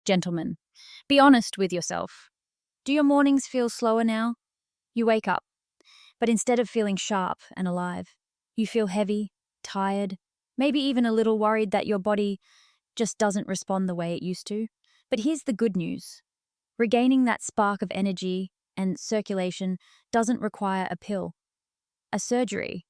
Gentlemen, be honest with yourself. Do your mornings feel slower now? You wake up, but instead of feeling sharp and alive, you feel heavy, tired, maybe even a little worried that your body just doesn't respond the way it used to. But here's the good news. Regaining that spark of energy and circulation doesn't require a pill, a surgery,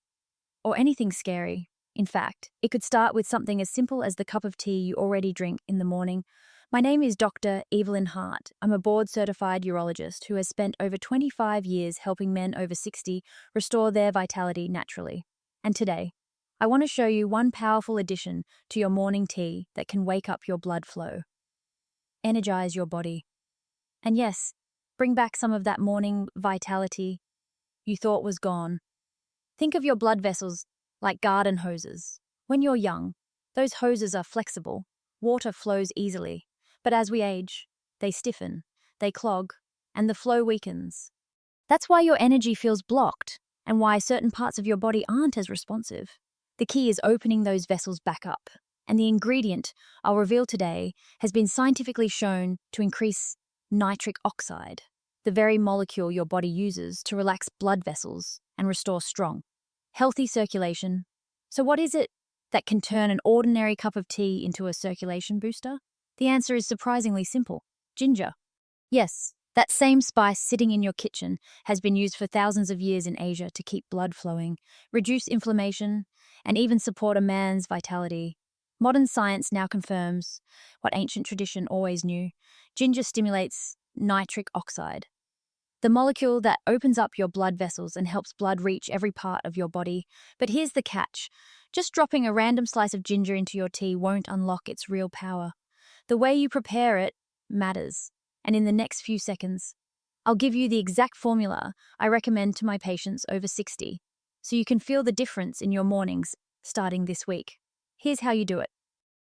or anything scary. In fact, it could start with something as simple as the cup of tea you already drink in the morning. My name is Dr. Evelyn Hart. I'm a board-certified urologist who has spent over 25 years helping men over 60 restore their vitality naturally. And today, I want to show you one powerful addition to your morning tea that can wake up your blood flow, energize your body, and yes, bring back some of that morning vitality you thought was gone. Think of your blood vessels like garden hoses. When you're young, those hoses are flexible, water flows easily, but as we age, they stiffen, they clog, and the flow weakens. That's why your energy feels blocked, and why certain parts of your body aren't as responsive. The key is opening those vessels back up, and the ingredient I'll reveal today has been scientifically shown to increase nitric oxide, the very molecule your body uses to relax blood vessels and restore strong, healthy circulation. So what is it that can turn an ordinary cup of tea into a circulation booster? The answer is surprisingly simple: ginger. Yes, that same spice sitting in your kitchen has been used for thousands of years in Asia to keep blood flowing, reduce inflammation, and even support a man's vitality. Modern science now confirms what ancient tradition always knew. Ginger stimulates nitric oxide, the molecule that opens up your blood vessels and helps blood reach every part of your body. But here's the catch. Just dropping a random slice of ginger into your tea won't unlock its real power. The way you prepare it matters. And in the next few seconds, I'll give you the exact formula I recommend to my patients over 60, so you can feel the difference in your mornings starting this week. Here's how you do it.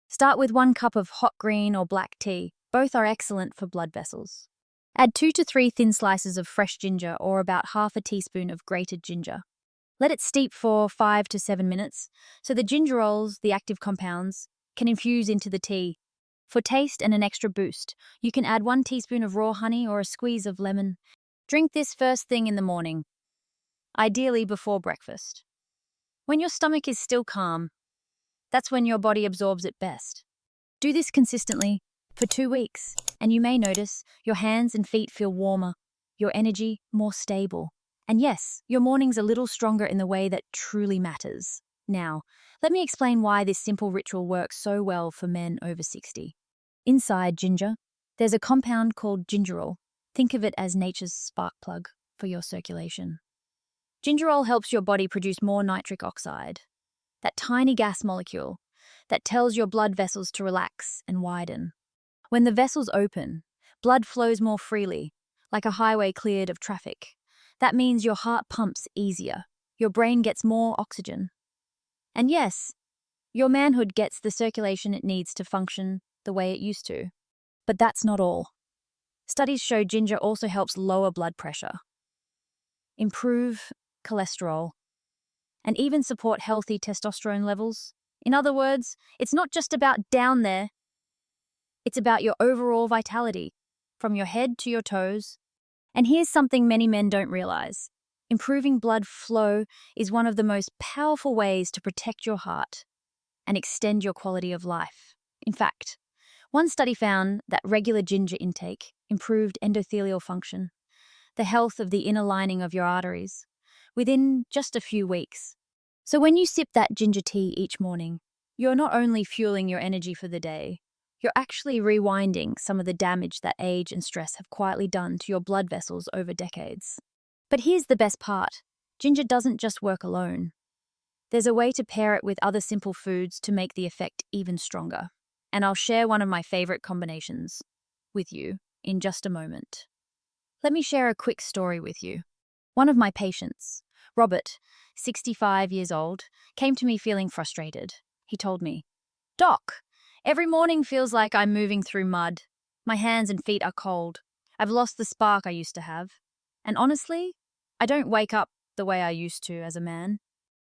Start with 1 cup of hot green or black tea. Both are excellent for blood vessels. Add 2 to 3 thin slices of fresh ginger or about half a teaspoon of grated ginger. Let it steep for 5 to 7 minutes so the gingerols, the active compounds, can infuse into the tea. For taste and an extra boost, you can add 1 teaspoon of raw honey or a squeeze of lemon. Drink this first thing in the morning, ideally before breakfast. When your stomach is still calm, that's when your body absorbs it best. Do this consistently for 2 weeks, and you may notice your hands and feet feel warmer, your energy more stable. And yes, your mornings a little stronger in the way that truly matters. Now, let me explain why this simple ritual works so well for men over 60. Inside ginger, there's a compound called gingerol. Think of it as nature's spark plug for your circulation. Gingerol helps your body produce more nitric oxide, that tiny gas molecule that tells your blood vessels to relax and widen. When the vessels open, blood flows more freely, like a highway cleared of traffic. That means your heart pumps easier, your brain gets more oxygen. And yes, your manhood gets the circulation it needs to function the way it used to. But that's not all. Studies show ginger also helps lower blood pressure, improve cholesterol, and even support healthy testosterone levels. In other words, it's not just about down there, it's about your overall vitality, from your head to your toes. And here's something many men don't realize. Improving blood flow is one of the most powerful ways to protect your heart and extend your quality of life. In fact, one study found that regular ginger intake improved endothelial function, the health of the inner lining of your arteries, within just a few weeks. So when you sip that ginger tea each morning, you're not only fueling your energy for the day, you're actually rewinding some of the damage that age and stress have quietly done to your blood vessels over decades. But here's the best part. Ginger doesn't just work alone. There's a way to pair it with other simple foods to make the effect even stronger. And I'll share one of my favorite combinations with you in just a moment. Let me share a quick story with you. One of my patients, Robert, 65 years old, came to me feeling frustrated. He told me, "Doc, every morning feels like I'm moving through mud. My hands and feet are cold. I've lost the spark I used to have. And honestly, I don't wake up the way I used to as a man."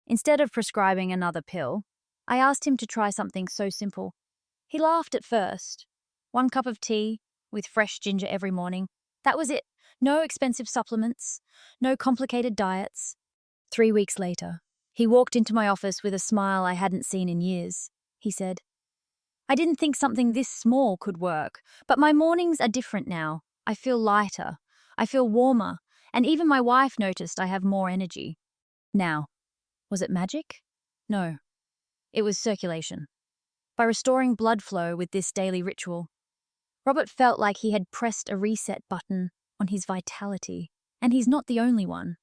Instead of prescribing another pill, I asked him to try something so simple. He laughed at first, 1 cup of tea with fresh ginger every morning. That was it. No expensive supplements, no complicated diets. 3 weeks later, he walked into my office with a smile I hadn't seen in years. He said, "I didn't think something this small could work, but my mornings are different now. I feel lighter, I feel warmer, and even my wife noticed I have more energy." Now, was it magic? No, it was circulation. By restoring blood flow with this daily ritual, Robert felt like he had pressed a reset button on his vitality, and he's not the only one.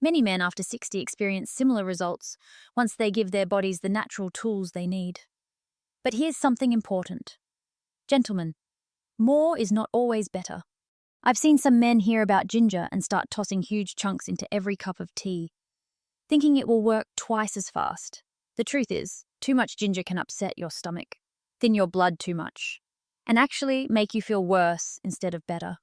Many men after 60 experience similar results once they give their bodies the natural tools they need. But here's something important. Gentlemen, more is not always better. I've seen some men hear about ginger and start tossing huge chunks into every cup of tea, thinking it will work twice as fast. The truth is, too much ginger can upset your stomach, thin your blood too much, and actually make you feel worse instead of better.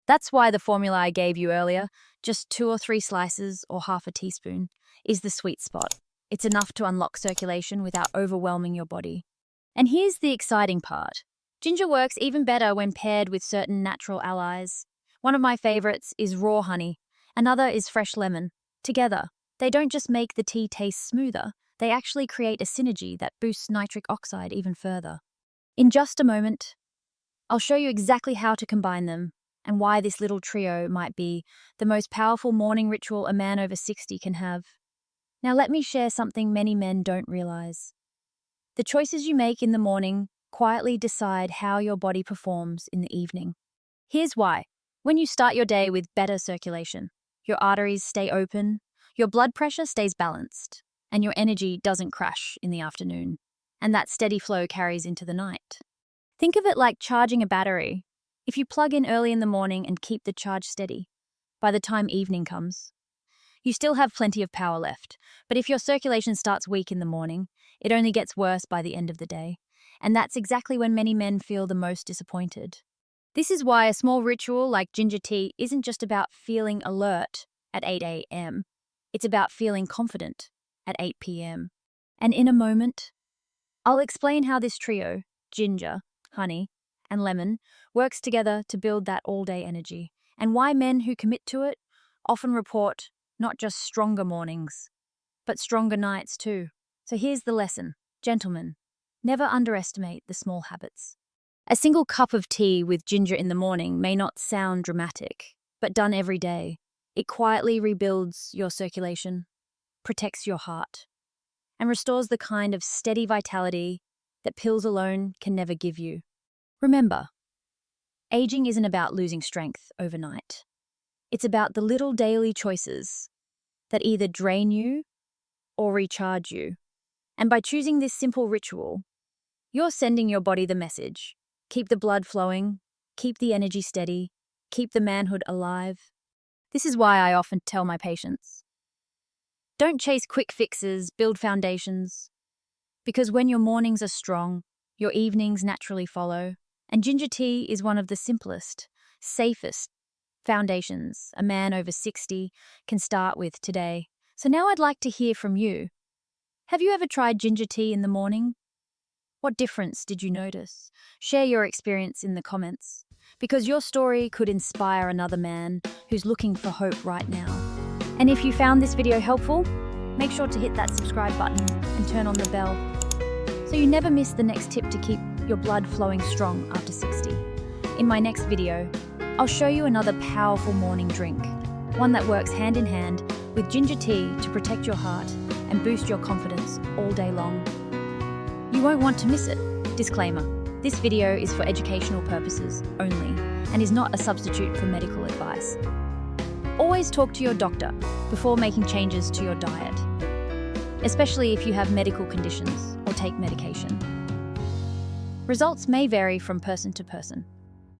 That's why the formula I gave you earlier, just 2 or 3 slices or half a teaspoon, is the sweet spot. It's enough to unlock circulation without overwhelming your body. And here's the exciting part. Ginger works even better when paired with certain natural allies. One of my favorites is raw honey. Another is fresh lemon. Together, they don't just make the tea taste smoother, they actually create a synergy that boosts nitric oxide even further. In just a moment, I'll show you exactly how to combine them and why this little trio might be the most powerful morning ritual a man over 60 can have. Now let me share something many men don't realize. The choices you make in the morning quietly decide how your body performs in the evening. Here's why. When you start your day with better circulation, your arteries stay open, your blood pressure stays balanced, and your energy doesn't crash in the afternoon. And that steady flow carries into the night. Think of it like charging a battery. If you plug in early in the morning and keep the charge steady, by the time evening comes, you still have plenty of power left. But if your circulation starts weak in the morning, it only gets worse by the end of the day. And that's exactly when many men feel the most disappointed. This is why a small ritual like ginger tea isn't just about feeling alert at 8 a.m. It's about feeling confident at 8 p.m. And in a moment, I'll explain how this trio, ginger, honey, and lemon, works together to build that all-day energy, and why men who commit to it often report not just stronger mornings, but stronger nights too. So here's the lesson. Gentlemen, never underestimate the small habits. A single cup of tea with ginger in the morning may not sound dramatic, but done every day, it quietly rebuilds your circulation, protects your heart, and restores the kind of steady vitality that pills alone can never give you. Remember, aging isn't about losing strength overnight. It's about the little daily choices that either drain you or recharge you. And by choosing this simple ritual, you're sending your body the message. Keep the blood flowing, keep the energy steady, keep the manhood alive. This is why I often tell my patients, don't chase quick fixes, build foundations. Because when your mornings are strong, your evenings naturally follow. And ginger tea is one of the simplest, safest foundations a man over 60 can start with today. So now I'd like to hear from you. Have you ever tried ginger tea in the morning? What difference did you notice? Share your experience in the comments, because your story could inspire another man who's looking for hope right now. And if you found this video helpful, make sure to hit that subscribe button and turn on the bell so you never miss the next tip to keep your blood flowing strong after 60. In my next video, I'll show you another powerful morning drink, one that works hand in hand with ginger tea to protect your heart and boost your confidence all day long. You won't want to miss it. Disclaimer, this video is for educational purposes only and is not a substitute for medical advice. Always talk to your doctor before making changes to your diet, especially if you have medical conditions or take medication. Results may vary from person to person.